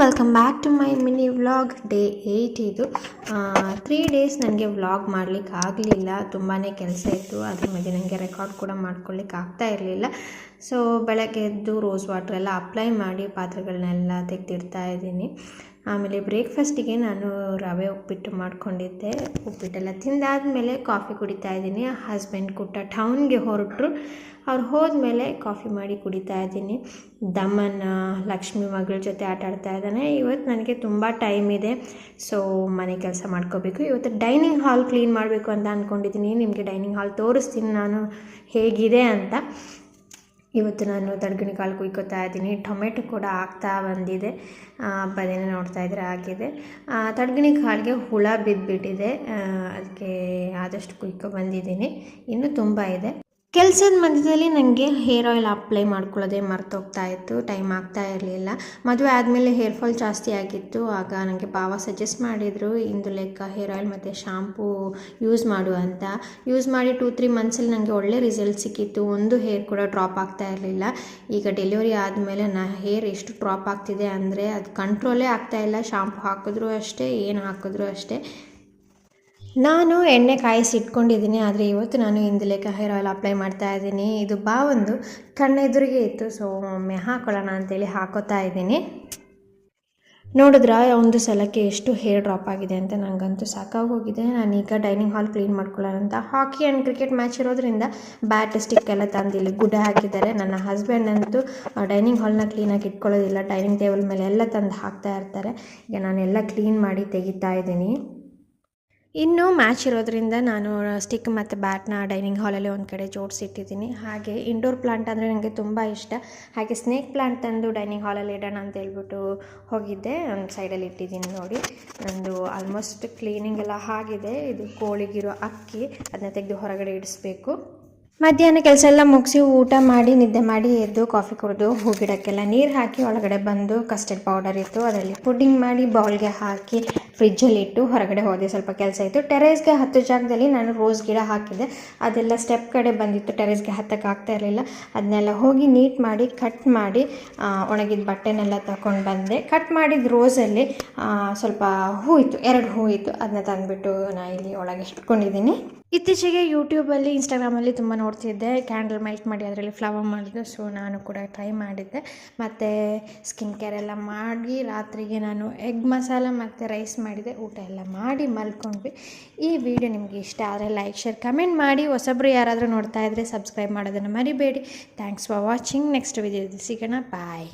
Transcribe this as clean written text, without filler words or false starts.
Welcome back to my mini vlog. Day 8 ಇದು. 3 days ನನಗೆ vlog ಮಾಡಲಿಕ್ಕೆ ಆಗಲಿಲ್ಲ, ತುಂಬಾ ಕೆಲಸ ಇತ್ತು. ಅದ್ರ ಮಧ್ಯೆ ನನಗೆ ರೆಕಾರ್ಡ್ ಕೂಡ ಮಾಡ್ಕೊಳ್ಳಿಕ್ಕೆ ಆಗ್ತಾ ಇರಲಿಲ್ಲ. ಸೊ ಬೆಳಗ್ಗೆ ಎದ್ದು ರೋಸ್ ವಾಟರ್ ಎಲ್ಲ ಅಪ್ಲೈ ಮಾಡಿ ಪಾತ್ರೆಗಳನ್ನೆಲ್ಲ ತೆಗೆದಿಡ್ತಾ ಇದ್ದೀನಿ. ಆಮೇಲೆ ಬ್ರೇಕ್ಫಾಸ್ಟಿಗೆ ನಾನು ರವೆ ಉಪ್ಪಿಟ್ಟು ಮಾಡ್ಕೊಂಡಿದ್ದೆ. ಉಪ್ಪಿಟ್ಟೆಲ್ಲ ತಿಂದಾದಮೇಲೆ ಕಾಫಿ ಕುಡಿತಾ ಇದ್ದೀನಿ. ಹಸ್ಬೆಂಡ್ ಕುಟ್ಟ ಟೌನ್ಗೆ ಹೊರಟರು. ಅವ್ರು ಹೋದ್ಮೇಲೆ ಕಾಫಿ ಮಾಡಿ ಕುಡಿತಾ ಇದ್ದೀನಿ. ದಮ್ಮನ ಲಕ್ಷ್ಮಿ ಮಗಳ ಜೊತೆ ಆಟ ಆಡ್ತಾ ಇದ್ದಾನೆ. ಇವತ್ತು ನನಗೆ ತುಂಬ ಟೈಮ್ ಇದೆ, ಸೊ ಮನೆ ಕೆಲಸ ಮಾಡ್ಕೋಬೇಕು. ಇವತ್ತು ಡೈನಿಂಗ್ ಹಾಲ್ ಕ್ಲೀನ್ ಮಾಡಬೇಕು ಅಂತ ಅಂದ್ಕೊಂಡಿದ್ದೀನಿ. ನಿಮಗೆ ಡೈನಿಂಗ್ ಹಾಲ್ ತೋರಿಸ್ತೀನಿ ನಾನು ಹೇಗಿದೆ ಅಂತ. ಇವತ್ತು ನಾನು ತಡ್ಗಣಿ ಕಾಳು ಕುಯ್ಕೋತಾ ಇದ್ದೀನಿ. ಟೊಮೆಟೊ ಕೂಡ ಆಗ್ತಾ ಬಂದಿದೆ, ಬದೇನೆ ನೋಡ್ತಾ ಇದ್ರೆ ಆಗಿದೆ. ತಡ್ಗಣಿ ಕಾಳಿಗೆ ಹುಳ ಬಿದ್ದುಬಿಟ್ಟಿದೆ, ಅದಕ್ಕೆ ಆದಷ್ಟು ಕುಯ್ಕೊ ಬಂದಿದ್ದೀನಿ. ಇನ್ನೂ ತುಂಬ ಇದೆ. ಕೆಲಸದ ಮಧ್ಯದಲ್ಲಿ ನನಗೆ ಹೇರ್ ಆಯಿಲ್ ಅಪ್ಲೈ ಮಾಡ್ಕೊಳ್ಳೋದೇ ಮರ್ತೋಗ್ತಾ ಇತ್ತು, ಟೈಮ್ ಆಗ್ತಾ ಇರಲಿಲ್ಲ. ಮದುವೆ ಆದಮೇಲೆ ಹೇರ್ ಫಾಲ್ ಜಾಸ್ತಿ ಆಗಿತ್ತು. ಆಗ ನನಗೆ ಭಾವ ಸಜೆಸ್ಟ್ ಮಾಡಿದರು, ಇಂದು ಲೆಕ್ಕ ಹೇರ್ ಆಯಿಲ್ ಮತ್ತು ಶಾಂಪೂ ಯೂಸ್ ಮಾಡು ಅಂತ. ಯೂಸ್ ಮಾಡಿ 2-3 ಮಂತ್ಸಲ್ಲಿ ನನಗೆ ಒಳ್ಳೆ ರಿಸಲ್ಟ್ ಸಿಕ್ಕಿತ್ತು. ಒಂದು ಹೇರ್ ಕೂಡ ಡ್ರಾಪ್ ಆಗ್ತಾ ಇರಲಿಲ್ಲ. ಈಗ ಡೆಲಿವರಿ ಆದಮೇಲೆ ಹೇರ್ ಎಷ್ಟು ಡ್ರಾಪ್ ಆಗ್ತಿದೆ ಅಂದರೆ ಅದು ಕಂಟ್ರೋಲೇ ಆಗ್ತಾಯಿಲ್ಲ. ಶಾಂಪು ಹಾಕಿದ್ರೂ ಅಷ್ಟೇ, ಏನು ಹಾಕಿದ್ರೂ ಅಷ್ಟೇ. ನಾನು ಎಣ್ಣೆ ಕಾಯಿಸಿ ಇಟ್ಕೊಂಡಿದ್ದೀನಿ, ಆದರೆ ಇವತ್ತು ನಾನು ಇಂದುಲೇಖ ಹೇರ್ ಆಯಿಲ್ ಅಪ್ಲೈ ಮಾಡ್ತಾ ಇದ್ದೀನಿ. ಇದು ಭಾವಂದು ಕಣ್ಣೆದುರಿಗೆ ಇತ್ತು, ಸೊ ಒಮ್ಮೆ ಹಾಕೊಳ್ಳೋಣ ಅಂತೇಳಿ ಹಾಕೋತಾ ಇದ್ದೀನಿ. ನೋಡಿದ್ರೆ ಒಂದು ಸಲಕ್ಕೆ ಎಷ್ಟು ಹೇರ್ ಡ್ರಾಪ್ ಆಗಿದೆ ಅಂತ ನನಗಂತೂ ಸಾಕಾಗೋಗಿದೆ. ನಾನೀಗ ಡೈನಿಂಗ್ ಹಾಲ್ ಕ್ಲೀನ್ ಮಾಡ್ಕೊಳ್ಳೋಣ ಅಂತ. ಹಾಕಿ ಆ್ಯಂಡ್ ಕ್ರಿಕೆಟ್ ಮ್ಯಾಚ್ ಇರೋದ್ರಿಂದ ಬ್ಯಾಟ್ ಸ್ಟಿಕ್ ಎಲ್ಲ ತಂದು ಇಲ್ಲಿ ಗುಡ್ಡೆ ಹಾಕಿದ್ದಾರೆ. ನನ್ನ ಹಸ್ಬೆಂಡ್ ಅಂತೂ ಡೈನಿಂಗ್ ಹಾಲ್ನ ಕ್ಲೀನಾಗಿ ಇಟ್ಕೊಳ್ಳೋದಿಲ್ಲ, ಡೈನಿಂಗ್ ಟೇಬಲ್ ಮೇಲೆ ಎಲ್ಲ ತಂದು ಹಾಕ್ತಾ ಇರ್ತಾರೆ. ಈಗ ನಾನೆಲ್ಲ ಕ್ಲೀನ್ ಮಾಡಿ ತೆಗಿತಾ ಇದ್ದೀನಿ. ಇನ್ನು ಮ್ಯಾಚ್ ಇರೋದ್ರಿಂದ ನಾನು ಸ್ಟಿಕ್ ಮತ್ತು ಬ್ಯಾಟ್ನ ಡೈನಿಂಗ್ ಹಾಲಲ್ಲಿ ಒಂದು ಕಡೆ ಜೋಡಿಸಿಟ್ಟಿದ್ದೀನಿ. ಹಾಗೆ ಇಂಡೋರ್ ಪ್ಲಾಂಟ್ ಅಂದರೆ ನನಗೆ ತುಂಬ ಇಷ್ಟ. ಹಾಗೆ ಸ್ನೇಕ್ ಪ್ಲಾಂಟ್ ತಂದು ಡೈನಿಂಗ್ ಹಾಲಲ್ಲಿ ಇಡೋಣ ಅಂತ ಹೇಳ್ಬಿಟ್ಟು ಹೋಗಿದ್ದೆ. ಒಂದು ಸೈಡಲ್ಲಿ ಇಟ್ಟಿದ್ದೀನಿ ನೋಡಿ. ನಂದು ಆಲ್ಮೋಸ್ಟ್ ಕ್ಲೀನಿಂಗ್ ಎಲ್ಲ ಆಗಿದೆ. ಇದು ಕೋಳಿಗಿರೋ ಅಕ್ಕಿ, ಅದನ್ನ ತೆಗೆದು ಹೊರಗಡೆ ಇಡಿಸ್ಬೇಕು. ಮಧ್ಯಾಹ್ನ ಕೆಲಸ ಎಲ್ಲ ಮುಗಿಸಿ ಊಟ ಮಾಡಿ ನಿದ್ದೆ ಮಾಡಿ ಎದ್ದು ಕಾಫಿ ಕುಡಿದು ಹೂ ಗಿಡಕ್ಕೆಲ್ಲ ನೀರು ಹಾಕಿ ಒಳಗಡೆ ಬಂದು ಕಸ್ಟರ್ಡ್ ಪೌಡರ್ ಇತ್ತು, ಅದರಲ್ಲಿ ಪುಡ್ಡಿಂಗ್ ಮಾಡಿ ಬೌಲ್ಗೆ ಹಾಕಿ ಫ್ರಿಜ್ಜಲ್ಲಿ ಇಟ್ಟು ಹೊರಗಡೆ ಹೋದೆ. ಸ್ವಲ್ಪ ಕೆಲಸ ಇತ್ತು. ಟೆರೇಸ್ಗೆ 10 ಜಾಗದಲ್ಲಿ ನಾನು ರೋಸ್ ಗಿಡ ಹಾಕಿದ್ದೆ. ಅದೆಲ್ಲ ಸ್ಟೆಪ್ ಕಡೆ ಬಂದಿತ್ತು, ಟೆರೇಸ್ಗೆ ಹತ್ತಕ್ಕೆ ಆಗ್ತಾ ಇರಲಿಲ್ಲ. ಅದನ್ನೆಲ್ಲ ಹೋಗಿ ನೀಟ್ ಮಾಡಿ ಕಟ್ ಮಾಡಿ ಒಣಗಿದ ಬಟ್ಟೆನೆಲ್ಲ ತಗೊಂಡು ಬಂದೆ. ಕಟ್ ಮಾಡಿದ ರೋಸಲ್ಲಿ ಸ್ವಲ್ಪ ಹೂ ಇತ್ತು, 2 ಹೂ ಇತ್ತು. ಅದನ್ನ ತಂದುಬಿಟ್ಟು ನಾನು ಇಲ್ಲಿ ಒಳಗೆ ಇಟ್ಕೊಂಡಿದ್ದೀನಿ. ಇತ್ತೀಚೆಗೆ ಯೂಟ್ಯೂಬಲ್ಲಿ ಇನ್ಸ್ಟಾಗ್ರಾಮಲ್ಲಿ ತುಂಬ ನೋಡ್ತಿದ್ದೆ, ಕ್ಯಾಂಡಲ್ ಮೆಲ್ಟ್ ಮಾಡಿ ಅದರಲ್ಲಿ ಫ್ಲವರ್ ಮಾಡಿದ್ದು. ಸೊ ನಾನು ಕೂಡ ಟ್ರೈ ಮಾಡಿದ್ದೆ. ಮತ್ತು ಸ್ಕಿನ್ ಕೇರ್ ಎಲ್ಲ ಮಾಡಿ ರಾತ್ರಿಗೆ ನಾನು ಎಗ್ ಮಸಾಲ ಮತ್ತು ರೈಸ್ ಮಾಡಿದೆ. ಊಟ ಎಲ್ಲ ಮಾಡಿ ಮಲ್ಕೊಂಡ್ವಿ. ಈ ವಿಡಿಯೋ ನಿಮಗೆ ಇಷ್ಟ ಆದರೆ ಲೈಕ್, ಶೇರ್, ಕಮೆಂಟ್ ಮಾಡಿ. ಹೊಸಬ್ರು ಯಾರಾದರೂ ನೋಡ್ತಾ ಇದ್ದರೆ ಸಬ್ಸ್ಕ್ರೈಬ್ ಮಾಡೋದನ್ನು ಮರಿಬೇಡಿ. Thanks for watching. ನೆಕ್ಸ್ಟ್ ವಿಡಿಯೋದಲ್ಲಿ ಸಿಗೋಣ. ಬಾಯ್.